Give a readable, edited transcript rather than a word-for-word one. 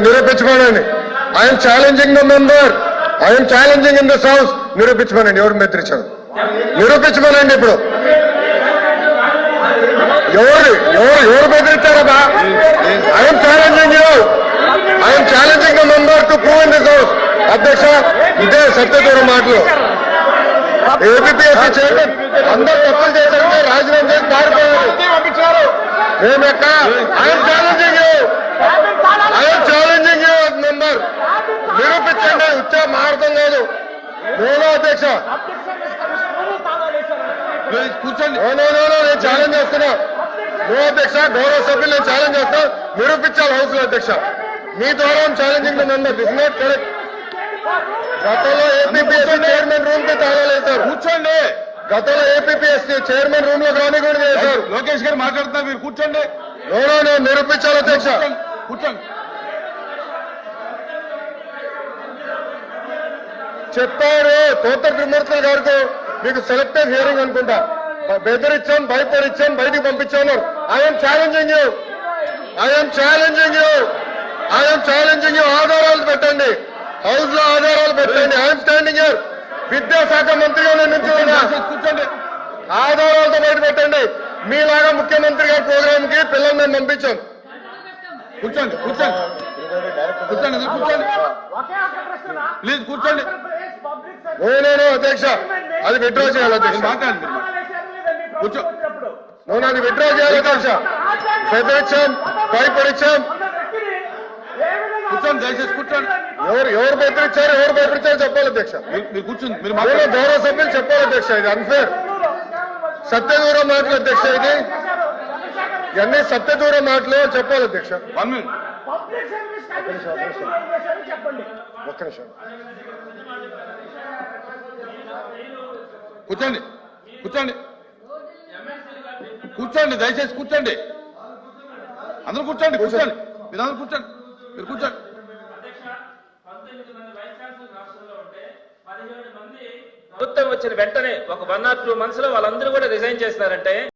నిరూపించుకోనండి. I'm challenging the member, I'm challenging in this house. నిరూపించుకోనండి ఎవరు బెదిరించారు, నిరూపించుకోనండి. ఇప్పుడు ఎవరు బెదిరించారబ్బా? I'm challenging you, I'm challenging the member to prove in this house. అధ్యక్ష, ఇదే సత్యదూరం మాటలు. ఏపీఎస్సీ చైర్మన్ అందరూ తప్పులు చేశారంటే రాజీనామా చేసి పారిపోయారు. మేము ఎక్కడ? I'm challenging you, I'm challenging you member. నిరూపించండి. ఉచ్చా మారడం కాదు. నేను అధ్యక్ష కూర్చోండి. నేను ఛాలెంజ్ చేస్తున్నా. నో అధ్యక్ష, గౌరవ సభ్యులు నేను ఛాలెంజ్ చేస్తా. నిరూపించాలి హౌస్ లో అధ్యక్ష. మీ ద్వారా challenging the member. This not correct. గతంలో ఏపీఎస్సీ చైర్మన్ రూమ్ కి తాళాలు వేశారు. కూర్చోండి. గతంలో ఏపీఎస్సీ చైర్మన్ రూమ్ లో రాని కూడా వేశారు. లోకేష్ గారు మాట్లాడుతున్నారు, మీరు కూర్చోండి. నేను నిరూపించాలి అధ్యక్ష. కూర్చోండి. చెప్పారు తోట త్రిమూర్తులు గారికి, మీకు సెలెక్టివ్ హియరింగ్ అనుకుంటా. బెదిరించాం, భయపడిచ్చాం, బయటికి పంపించాను. I'm challenging you, I'm challenging you, I'm challenging you. ఆధారాలు పెట్టండి, హౌస్ లో ఆధారాలు పెట్టండి. I'm standing here. విద్యాశాఖ మంత్రిగా నేను నుంచి కూర్చోండి. ఆధారాలతో బయట పెట్టండి. మీలాగా ముఖ్యమంత్రి గారి ప్రోగ్రామ్ కి పిల్లలు మేము పంపించాం. కూర్చోండి, కూర్చోండి, కూర్చోండి, కూర్చోండి, ప్లీజ్ కూర్చోండి. నేను అధ్యక్ష అది విత్డ్రా చేయాలి అధ్యక్ష. మాట్లాడండి, కూర్చో. నేను అది విత్డ్రా చేయాలి అధ్యక్ష. బెదిరించాం, భయపడిచ్చాం. కూర్చోండి, దయచేసి కూర్చోండి. ఎవరు బెదిరించారు చెప్పాలి అధ్యక్ష. మీరు కూర్చోండి. మీరు గౌరవ సభ్యులు చెప్పాలి అధ్యక్ష. ఇది అన్ఫేర్. సత్యదూరం మాటలు అధ్యక్ష. ఇది ఇవన్నీ సత్యదూరం మాటలు చెప్పాలి అధ్యక్ష. 1 minute. ఒక్క నిమిషం. కూర్చోండి, కూర్చోండి, కూర్చోండి, దయచేసి కూర్చోండి. అందరూ కూర్చోండి, కూర్చోండి, మీరు అందరూ కూర్చోండి, మీరు కూర్చోండి. ప్రభుత్వం వచ్చిన వెంటనే ఒక 1 or 2 months లో వాళ్ళందరూ కూడా రిజైన్ చేస్తారంటే